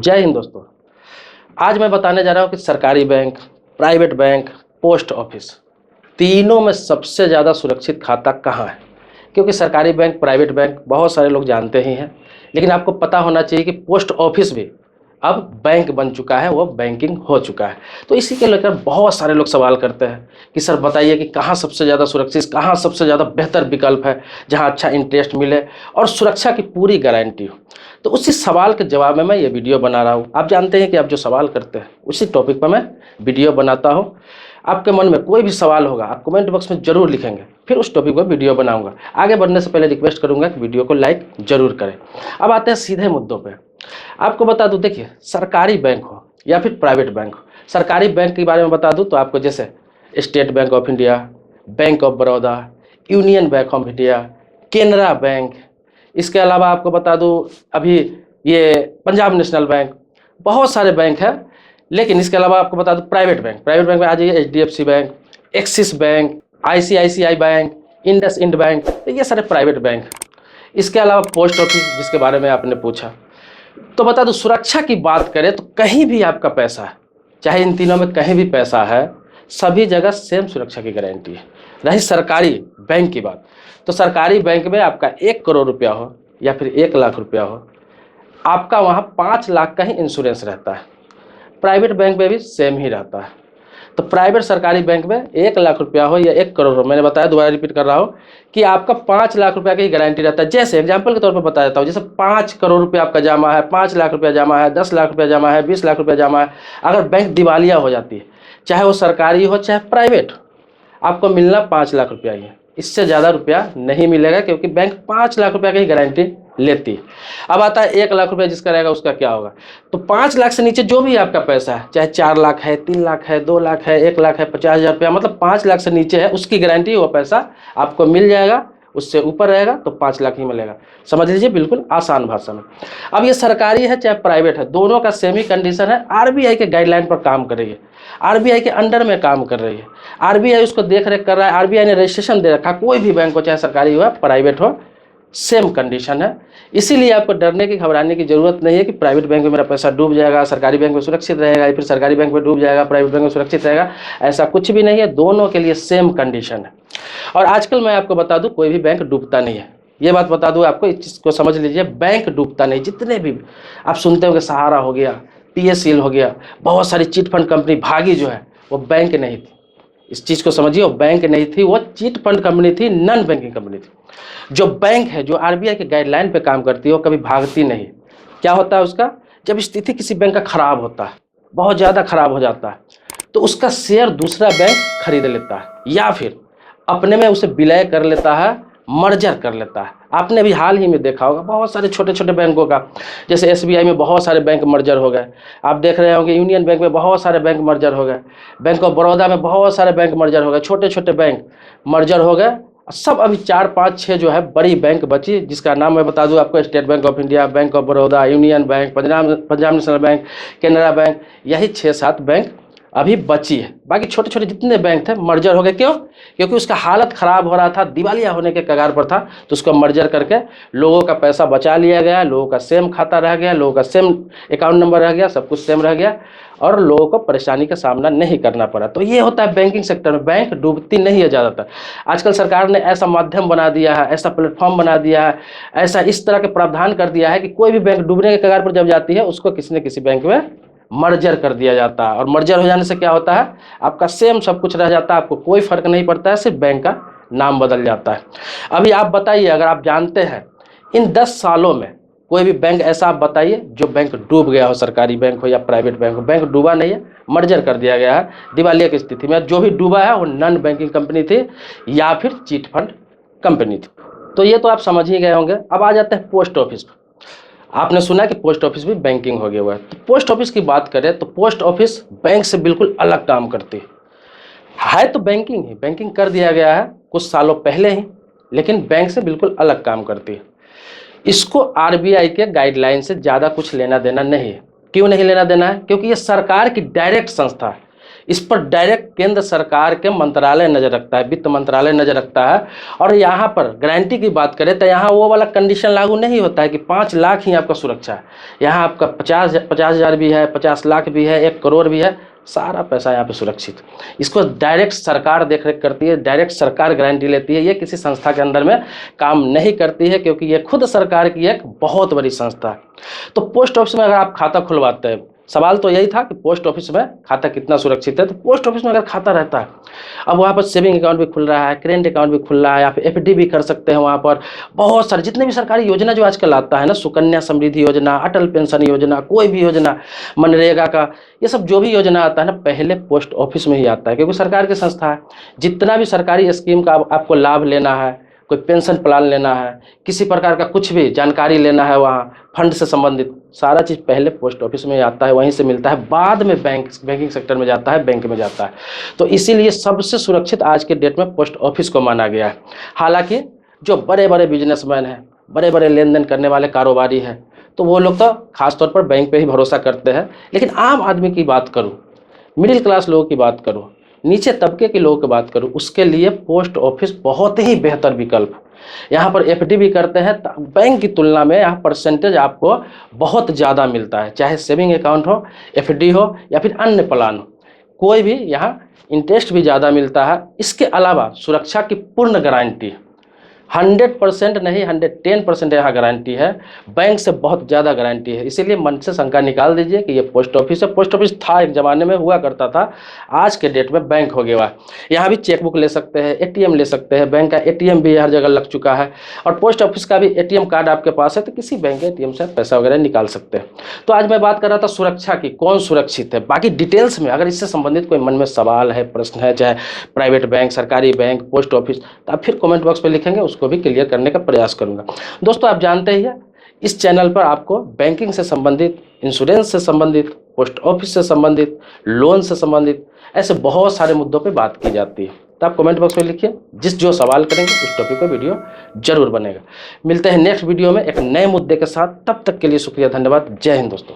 जय हिंद दोस्तों। आज मैं बताने जा रहा हूँ कि सरकारी bank, private bank, post office तीनों में सबसे ज़्यादा सुरक्षित खाता कहाँ है। क्योंकि सरकारी बैंक, प्राइवेट बैंक बहुत सारे लोग जानते ही हैं, लेकिन आपको पता होना चाहिए कि पोस्ट ऑफिस भी अब बैंक बन चुका है, वो बैंकिंग हो चुका है। तो इसी के लेकर बहुत सारे लोग सवाल करते हैं कि सर बताइए कि कहाँ सबसे ज़्यादा सुरक्षित, कहाँ सबसे ज़्यादा बेहतर विकल्प है जहाँ अच्छा इंटरेस्ट मिले और सुरक्षा की पूरी गारंटी हो। तो उसी सवाल के जवाब में मैं ये वीडियो बना रहा हूँ। आप जानते हैं कि आप जो सवाल करते हैं उसी टॉपिक पर मैं वीडियो बनाता हूँ। आपके मन में कोई भी सवाल होगा आप कमेंट बॉक्स में ज़रूर लिखेंगे, फिर उस टॉपिक पर वीडियो बनाऊंगा। आगे बढ़ने से पहले रिक्वेस्ट करूंगा कि वीडियो को लाइक जरूर करें। अब आते हैं सीधे मुद्दों पे। आपको बता दूं, देखिए सरकारी बैंक हो या फिर प्राइवेट बैंक हो, सरकारी बैंक के बारे में बता दूं तो आपको जैसे state bank of India, bank of Baroda, union bank of India, Canara bank, इसके अलावा आपको बता दूं अभी ये पंजाब नेशनल बैंक, बहुत सारे बैंक हैं। लेकिन इसके अलावा आपको बता दूं प्राइवेट बैंक में आ जाइए HDFC bank, axis bank, ICICI bank, IndusInd bank, तो ये सारे प्राइवेट बैंक। इसके अलावा पोस्ट ऑफिस जिसके बारे में आपने पूछा, तो बता दूं सुरक्षा की बात करें तो कहीं भी आपका पैसा है, चाहे इन तीनों में कहीं भी पैसा है, सभी जगह सेम सुरक्षा की गारंटी है। रही सरकारी बैंक की बात, तो सरकारी बैंक में आपका 1 करोड़ रुपया हो या फिर 1 लाख रुपया हो, आपका वहाँ 5 लाख का ही इंश्योरेंस रहता है। प्राइवेट बैंक में भी सेम ही रहता है। तो प्राइवेट सरकारी बैंक में 1 लाख रुपया हो या 1 करोड़ हो, मैंने बताया, दोबारा रिपीट कर रहा हूँ कि आपका 5 लाख रुपया की गारंटी रहता है। जैसे एग्जांपल के तौर पर बता देता हूँ, जैसे 5 करोड़ रुपया आपका जमा है, 5 लाख रुपया जमा है, 10 लाख रुपया जमा है, 20 लाख रुपया जमा है, अगर बैंक दिवालिया हो जाती है, चाहे वो सरकारी हो चाहे प्राइवेट, आपको मिलना 5 लाख रुपया ही है। इससे ज़्यादा रुपया नहीं मिलेगा, क्योंकि बैंक 5 लाख रुपया की गारंटी लेती है। अब आता है 1 लाख रुपया जिसका रहेगा उसका क्या होगा। तो 5 लाख से नीचे जो भी आपका पैसा है, चाहे 4 लाख है, 3 लाख है, 2 लाख है, 1 लाख है, 50,000 रुपया, मतलब 5 लाख से नीचे है उसकी गारंटी, वो पैसा आपको मिल जाएगा। उससे ऊपर रहेगा तो 5 लाख ही मिलेगा। समझ लीजिए, बिल्कुल आसान भाषा में। अब ये सरकारी है चाहे प्राइवेट है, दोनों का सेम ही कंडीशन है। आरबीआई के गाइडलाइन पर काम कर रही है, आरबीआई के अंडर में काम कर रही है, आरबीआई उसको देख रेख कर रहा है, आरबीआई ने रजिस्ट्रेशन दे रखा। कोई भी बैंक हो, चाहे सरकारी हो प्राइवेट हो, सेम कंडीशन है। इसीलिए आपको डरने की, घबराने की जरूरत नहीं है कि प्राइवेट बैंक में मेरा पैसा डूब जाएगा, सरकारी बैंक में सुरक्षित रहेगा, या फिर सरकारी बैंक में डूब जाएगा, प्राइवेट बैंक में सुरक्षित रहेगा। ऐसा कुछ भी नहीं है, दोनों के लिए सेम कंडीशन है। और आजकल मैं आपको बता दूं, कोई भी बैंक डूबता नहीं है। ये बात बता दूं आपको, इस चीज़ को समझ लीजिए, बैंक डूबता नहीं। जितने भी आप सुनते होंगे, सहारा हो गया, पीएससीएल हो गया, बहुत सारी चिट फंड कंपनी भागी जो है, वो बैंक नहीं थी। इस चीज़ को समझिए, वो बैंक नहीं थी, वो चिट फंड कंपनी थी, नॉन बैंकिंग कंपनी थी। जो बैंक है, जो आरबीआई के गाइडलाइन पे काम करती है, वो कभी भागती नहीं। क्या होता है उसका, जब स्थिति किसी बैंक का खराब होता है, बहुत ज़्यादा खराब हो जाता है, तो उसका शेयर दूसरा बैंक खरीद लेता है, या फिर अपने में उसे विलय कर लेता है, मर्जर कर लेता है। आपने भी हाल ही में देखा होगा बहुत सारे छोटे छोटे बैंकों का, जैसे एसबीआई में बहुत सारे बैंक मर्जर हो गए। आप देख रहे होंगे यूनियन बैंक में बहुत सारे बैंक मर्जर हो गए, बैंक ऑफ बड़ौदा में बहुत सारे बैंक मर्जर हो गए, छोटे छोटे बैंक मर्जर हो गए। सब अभी 4 5 6 जो है बड़ी बैंक बची, जिसका नाम मैं बता दूं आपको, state bank of India, bank of Baroda, union bank, Punjab national bank, Canara bank, यही 6 7 बैंक अभी बची है। बाकी छोटे छोटे जितने बैंक थे मर्जर हो गए। क्यों? क्योंकि उसका हालत ख़राब हो रहा था, दिवालिया होने के कगार पर था, तो उसको मर्जर करके लोगों का पैसा बचा लिया गया, लोगों का सेम खाता रह गया, लोगों का सेम अकाउंट नंबर रह गया, सब कुछ सेम रह गया, और लोगों को परेशानी का सामना नहीं करना पड़ा। तो ये होता है बैंकिंग सेक्टर में, बैंक डूबती नहीं है ज़्यादातर। आजकल सरकार ने ऐसा माध्यम बना दिया है, ऐसा प्लेटफॉर्म बना दिया है, ऐसा इस तरह के प्रावधान कर दिया है कि कोई भी बैंक डूबने के कगार पर जब जाती है, उसको किसी न किसी बैंक में मर्जर कर दिया जाता है। और मर्जर हो जाने से क्या होता है, आपका सेम सब कुछ रह जाता है, आपको कोई फर्क नहीं पड़ता है, सिर्फ बैंक का नाम बदल जाता है। अभी आप बताइए, अगर आप जानते हैं इन 10 सालों में कोई भी बैंक ऐसा आप बताइए जो बैंक डूब गया हो, सरकारी बैंक हो या प्राइवेट बैंक हो। बैंक डूबा नहीं है, मर्जर कर दिया गया है दिवालिया की स्थिति में। जो भी डूबा है वो नॉन बैंकिंग कंपनी थी या फिर चिट फंड कंपनी थी। तो ये तो आप समझ ही गए होंगे। अब आ जाते हैं पोस्ट ऑफिस पर। आपने सुना कि पोस्ट ऑफिस भी बैंकिंग हो गया हुआ है। तो पोस्ट ऑफिस की बात करें तो पोस्ट ऑफिस बैंक से बिल्कुल अलग काम करती है तो बैंकिंग ही, बैंकिंग कर दिया गया है कुछ सालों पहले ही, लेकिन बैंक से बिल्कुल अलग काम करती है। इसको आरबीआई के गाइडलाइन से ज़्यादा कुछ लेना देना नहीं है। क्यों नहीं लेना देना है? क्योंकि ये सरकार की डायरेक्ट संस्था है। इस पर डायरेक्ट केंद्र सरकार के मंत्रालय नज़र रखता है, वित्त मंत्रालय नज़र रखता है। और यहाँ पर गारंटी की बात करें तो यहाँ वो वाला कंडीशन लागू नहीं होता है कि 5 लाख ही आपका सुरक्षा है। यहाँ आपका 50,000 भी है, 50 लाख भी है, 1 करोड़ भी है, सारा पैसा यहाँ पे सुरक्षित। इसको डायरेक्ट सरकार देखरेख करती है, डायरेक्ट सरकार गारंटी लेती है। ये किसी संस्था के अंदर में काम नहीं करती है, क्योंकि ये खुद सरकार की एक बहुत बड़ी संस्था है। तो पोस्ट ऑफिस में अगर आप खाता खुलवाते हैं, सवाल तो यही था कि पोस्ट ऑफिस में खाता कितना सुरक्षित है। तो पोस्ट ऑफिस में अगर खाता रहता है, अब वहाँ पर सेविंग अकाउंट भी खुल रहा है, करेंट अकाउंट भी खुल रहा है, आप एफडी भी कर सकते हैं। वहाँ पर बहुत सारे जितने भी सरकारी योजना जो आजकल आता है ना, सुकन्या समृद्धि योजना, अटल पेंशन योजना, कोई भी योजना, मनरेगा का, ये सब जो भी योजना आता है ना, पहले पोस्ट ऑफिस में ही आता है, क्योंकि सरकार की संस्था है। जितना भी सरकारी स्कीम का आपको लाभ लेना है, कोई पेंशन प्लान लेना है, किसी प्रकार का कुछ भी जानकारी लेना है, वहाँ फंड से संबंधित सारा चीज़ पहले पोस्ट ऑफिस में आता है, वहीं से मिलता है, बाद में बैंकिंग सेक्टर में जाता है, बैंक में जाता है। तो इसीलिए सबसे सुरक्षित आज के डेट में पोस्ट ऑफिस को माना गया है। हालांकि जो बड़े बड़े बिजनेसमैन हैं, बड़े बड़े लेन देन करने वाले कारोबारी हैं, तो वो लोग तो खासतौर पर बैंक पे ही भरोसा करते हैं। लेकिन आम आदमी की बात करूँ, मिडिल क्लास लोगों की बात करूँ, नीचे तबके के लोगों की बात करूँ, उसके लिए पोस्ट ऑफिस बहुत ही बेहतर विकल्प। यहाँ पर एफडी भी करते हैं, बैंक की तुलना में यहाँ परसेंटेज आपको बहुत ज़्यादा मिलता है, चाहे सेविंग अकाउंट हो, एफडी हो या फिर अन्य प्लान हो, कोई भी यहाँ इंटरेस्ट भी ज़्यादा मिलता है। इसके अलावा सुरक्षा की पूर्ण गारंटी 100% नहीं 110% यहाँ गारंटी है, बैंक से बहुत ज़्यादा गारंटी है। इसीलिए मन से शंका निकाल दीजिए कि ये पोस्ट ऑफिस है। पोस्ट ऑफिस था एक ज़माने में, हुआ करता था, आज के डेट में बैंक हो गया है। यहाँ भी चेकबुक ले सकते हैं, एटीएम ले सकते हैं, बैंक का एटीएम भी हर जगह लग चुका है, और पोस्ट ऑफिस का भी एटीएम कार्ड आपके पास है तो किसी बैंक के एटीएम से पैसा वगैरह निकाल सकते हैं। तो आज मैं बात कर रहा था सुरक्षा की, कौन सुरक्षित है। बाकी डिटेल्स में अगर इससे संबंधित कोई मन में सवाल है, प्रश्न है, चाहे प्राइवेट बैंक, सरकारी बैंक, पोस्ट ऑफिस, तो आप फिर कमेंट बॉक्स में लिखेंगे, उसको भी क्लियर करने का प्रयास करूंगा। दोस्तों, आप जानते ही हैं इस चैनल पर आपको बैंकिंग से संबंधित, इंश्योरेंस से संबंधित, पोस्ट ऑफिस से संबंधित, लोन से संबंधित ऐसे बहुत सारे मुद्दों पे बात की जाती है। तो आप कमेंट बॉक्स में लिखिए, जो सवाल करेंगे उस टॉपिक पर वीडियो जरूर बनेगा। मिलते हैं नेक्स्ट वीडियो में एक नए मुद्दे के साथ, तब तक के लिए शुक्रिया, धन्यवाद, जय हिंद दोस्तों।